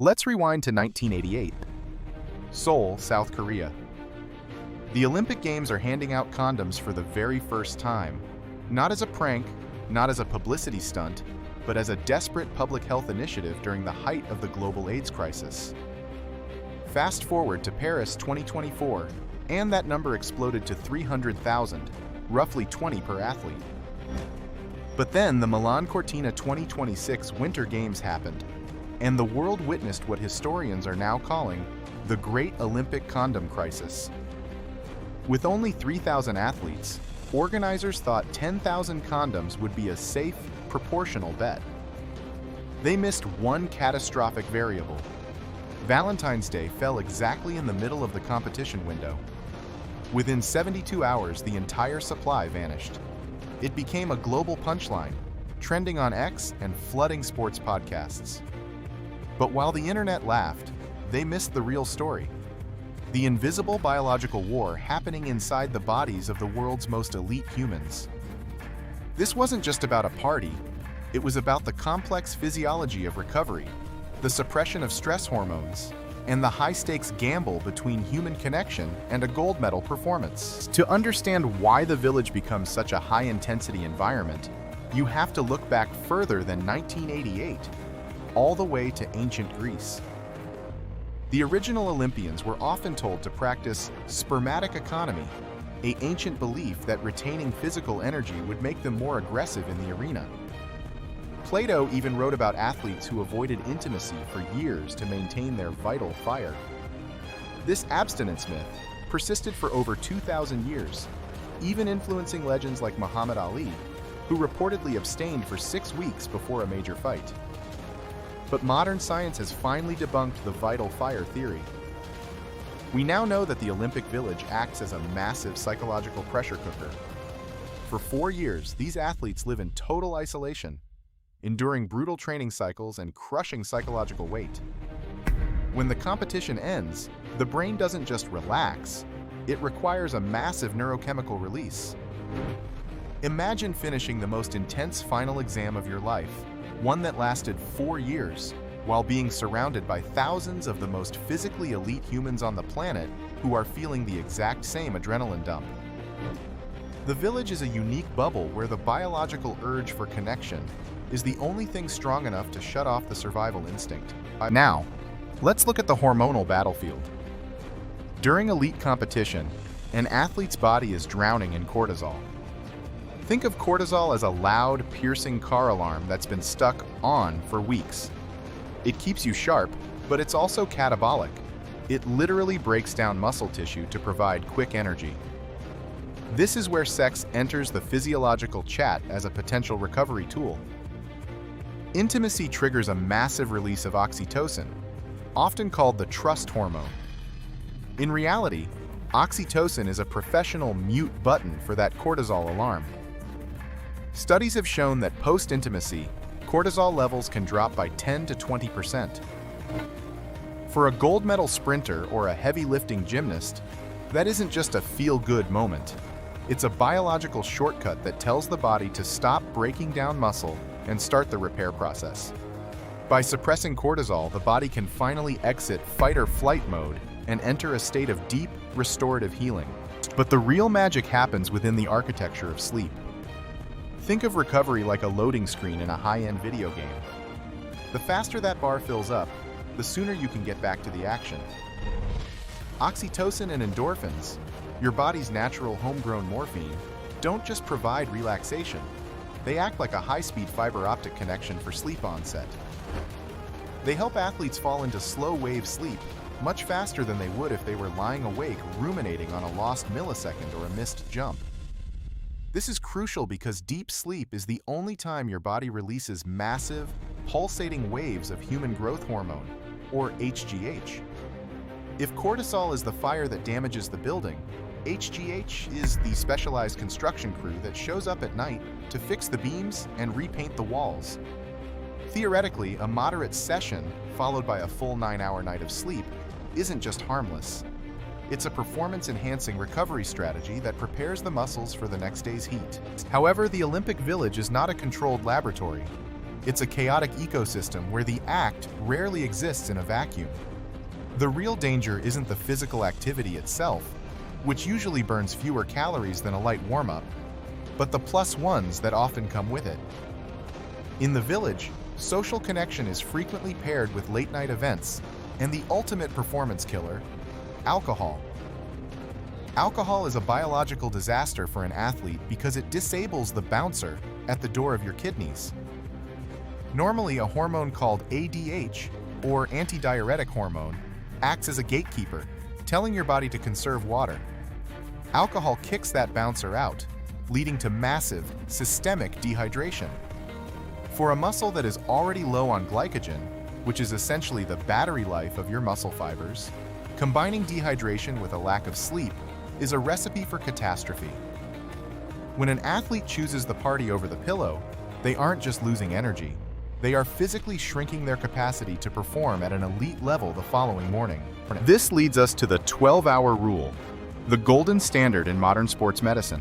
Let's rewind to 1988. Seoul, South Korea. The Olympic Games are handing out condoms for the very first time, not as a prank, not as a publicity stunt, but as a desperate public health initiative during the height of the global AIDS crisis. Fast forward to Paris 2024, and that number exploded to 300,000, roughly 20 per athlete. But then the Milan Cortina 2026 Winter Games happened, and the world witnessed what historians are now calling the Great Olympic Condom Crisis. With only 3,000 athletes, organizers thought 10,000 condoms would be a safe, proportional bet. They missed one catastrophic variable. Valentine's Day fell exactly in the middle of the competition window. Within 72 hours, the entire supply vanished. It became a global punchline, trending on X and flooding sports podcasts. But while the internet laughed, they missed the real story. The invisible biological war happening inside the bodies of the world's most elite humans. This wasn't just about a party, it was about the complex physiology of recovery, the suppression of stress hormones, and the high-stakes gamble between human connection and a gold medal performance. To understand why the village becomes such a high-intensity environment, you have to look back further than 1988, all the way to ancient Greece. The original Olympians were often told to practice spermatic economy, an ancient belief that retaining physical energy would make them more aggressive in the arena. Plato even wrote about athletes who avoided intimacy for years to maintain their vital fire. This abstinence myth persisted for over 2,000 years, even influencing legends like Muhammad Ali, who reportedly abstained for 6 weeks before a major fight. But modern science has finally debunked the vital fire theory. We now know that the Olympic Village acts as a massive psychological pressure cooker. For 4 years, these athletes live in total isolation, enduring brutal training cycles and crushing psychological weight. When the competition ends, the brain doesn't just relax, it requires a massive neurochemical release. Imagine finishing the most intense final exam of your life, one that lasted 4 years, while being surrounded by thousands of the most physically elite humans on the planet who are feeling the exact same adrenaline dump. The village is a unique bubble where the biological urge for connection is the only thing strong enough to shut off the survival instinct. Now, let's look at the hormonal battlefield. During elite competition, an athlete's body is drowning in cortisol. Think of cortisol as a loud, piercing car alarm that's been stuck on for weeks. It keeps you sharp, but it's also catabolic. It literally breaks down muscle tissue to provide quick energy. This is where sex enters the physiological chat as a potential recovery tool. Intimacy triggers a massive release of oxytocin, often called the trust hormone. In reality, oxytocin is a professional mute button for that cortisol alarm. Studies have shown that post-intimacy, cortisol levels can drop by 10 to 20%. For a gold medal sprinter or a heavy lifting gymnast, that isn't just a feel-good moment. It's a biological shortcut that tells the body to stop breaking down muscle and start the repair process. By suppressing cortisol, the body can finally exit fight-or-flight mode and enter a state of deep, restorative healing. But the real magic happens within the architecture of sleep. Think of recovery like a loading screen in a high-end video game. The faster that bar fills up, the sooner you can get back to the action. Oxytocin and endorphins, your body's natural homegrown morphine, don't just provide relaxation. They act like a high-speed fiber optic connection for sleep onset. They help athletes fall into slow-wave sleep much faster than they would if they were lying awake ruminating on a lost millisecond or a missed jump. This is crucial because deep sleep is the only time your body releases massive, pulsating waves of human growth hormone, or HGH. If cortisol is the fire that damages the building, HGH is the specialized construction crew that shows up at night to fix the beams and repaint the walls. Theoretically, a moderate session, followed by a full 9-hour night of sleep, isn't just harmless. It's a performance-enhancing recovery strategy that prepares the muscles for the next day's heat. However, the Olympic Village is not a controlled laboratory. It's a chaotic ecosystem where the act rarely exists in a vacuum. The real danger isn't the physical activity itself, which usually burns fewer calories than a light warm-up, but the plus ones that often come with it. In the village, social connection is frequently paired with late-night events and the ultimate performance killer, alcohol. Alcohol is a biological disaster for an athlete because it disables the bouncer at the door of your kidneys. Normally, a hormone called ADH, or antidiuretic hormone, acts as a gatekeeper, telling your body to conserve water. Alcohol kicks that bouncer out, leading to massive, systemic dehydration. For a muscle that is already low on glycogen, which is essentially the battery life of your muscle fibers, combining dehydration with a lack of sleep is a recipe for catastrophe. When an athlete chooses the party over the pillow, they aren't just losing energy, they are physically shrinking their capacity to perform at an elite level the following morning. This leads us to the 12-hour rule, the golden standard in modern sports medicine.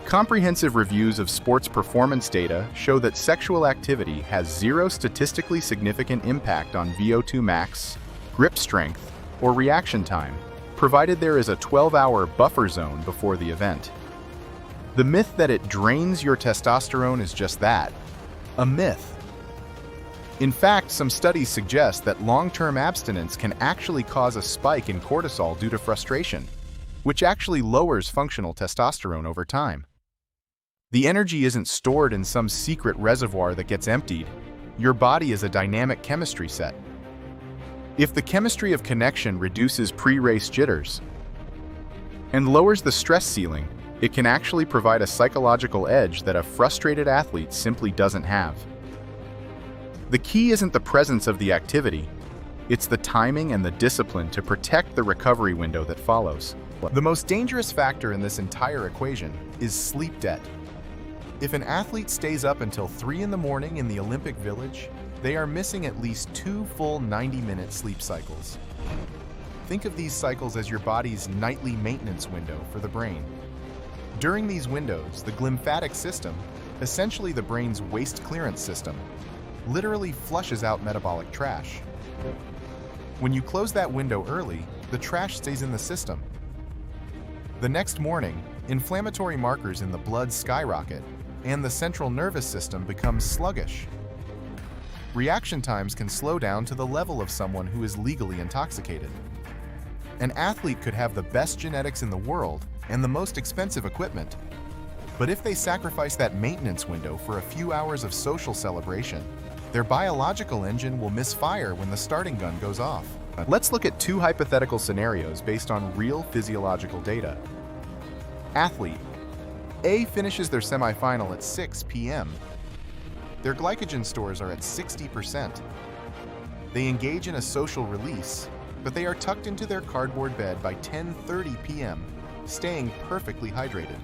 Comprehensive reviews of sports performance data show that sexual activity has zero statistically significant impact on VO2 max, grip strength, or reaction time, provided there is a 12-hour buffer zone before the event. The myth that it drains your testosterone is just that, a myth. In fact, some studies suggest that long-term abstinence can actually cause a spike in cortisol due to frustration, which actually lowers functional testosterone over time. The energy isn't stored in some secret reservoir that gets emptied. Your body is a dynamic chemistry set. If the chemistry of connection reduces pre-race jitters and lowers the stress ceiling, it can actually provide a psychological edge that a frustrated athlete simply doesn't have. The key isn't the presence of the activity, it's the timing and the discipline to protect the recovery window that follows. The most dangerous factor in this entire equation is sleep debt. If an athlete stays up until 3 in the morning in the Olympic Village, they are missing at least 2 full 90-minute sleep cycles. Think of these cycles as your body's nightly maintenance window for the brain. During these windows, the glymphatic system, essentially the brain's waste clearance system, literally flushes out metabolic trash. When you close that window early, the trash stays in the system. The next morning, inflammatory markers in the blood skyrocket, and the central nervous system becomes sluggish. Reaction times can slow down to the level of someone who is legally intoxicated. An athlete could have the best genetics in the world and the most expensive equipment, but if they sacrifice that maintenance window for a few hours of social celebration, their biological engine will misfire when the starting gun goes off. Let's look at 2 hypothetical scenarios based on real physiological data. Athlete A finishes their semifinal at 6 p.m. Their glycogen stores are at 60%. They engage in a social release, but they are tucked into their cardboard bed by 10:30 p.m., staying perfectly hydrated.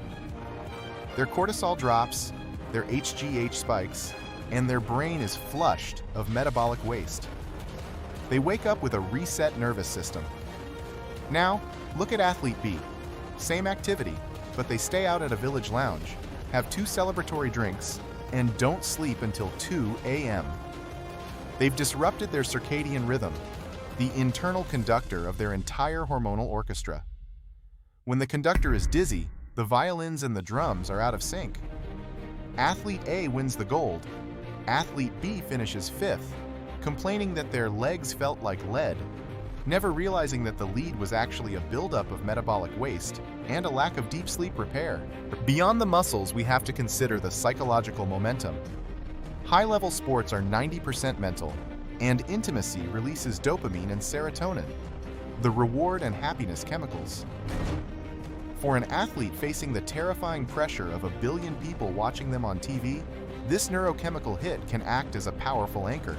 Their cortisol drops, their HGH spikes, and their brain is flushed of metabolic waste. They wake up with a reset nervous system. Now, look at athlete B. Same activity, but they stay out at a village lounge, have 2 celebratory drinks, and don't sleep until 2 a.m. They've disrupted their circadian rhythm, the internal conductor of their entire hormonal orchestra. When the conductor is dizzy, the violins and the drums are out of sync. Athlete A wins the gold. Athlete B finishes 5th, complaining that their legs felt like lead, never realizing that the lead was actually a buildup of metabolic waste and a lack of deep sleep repair. Beyond the muscles, we have to consider the psychological momentum. High-level sports are 90% mental, and intimacy releases dopamine and serotonin, the reward and happiness chemicals. For an athlete facing the terrifying pressure of 1 billion people watching them on TV, this neurochemical hit can act as a powerful anchor.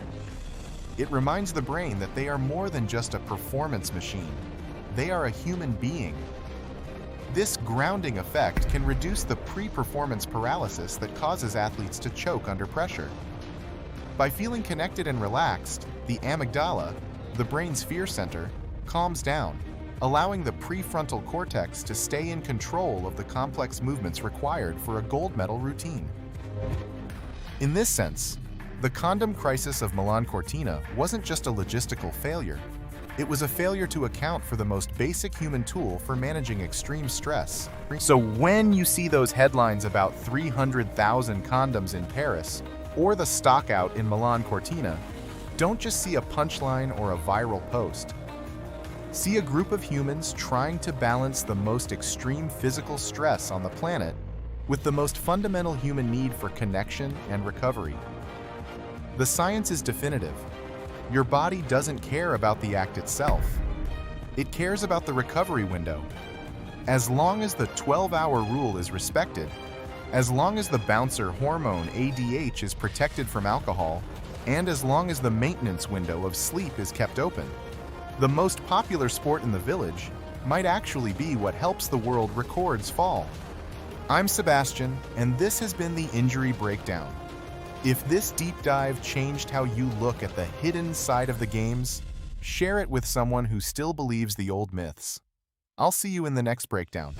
It reminds the brain that they are more than just a performance machine. They are a human being. This grounding effect can reduce the pre-performance paralysis that causes athletes to choke under pressure. By feeling connected and relaxed, the amygdala, the brain's fear center, calms down, allowing the prefrontal cortex to stay in control of the complex movements required for a gold medal routine. In this sense, The condom crisis of Milan Cortina wasn't just a logistical failure. It was a failure to account for the most basic human tool for managing extreme stress. So when you see those headlines about 300,000 condoms in Paris or the stockout in Milan Cortina, don't just see a punchline or a viral post. See a group of humans trying to balance the most extreme physical stress on the planet with the most fundamental human need for connection and recovery. The science is definitive. Your body doesn't care about the act itself. It cares about the recovery window. As long as the 12-hour rule is respected, as long as the bouncer hormone ADH is protected from alcohol, and as long as the maintenance window of sleep is kept open, the most popular sport in the village might actually be what helps the world records fall. I'm Sebastian, and this has been the Injury Breakdown. If this deep dive changed how you look at the hidden side of the games, share it with someone who still believes the old myths. I'll see you in the next breakdown.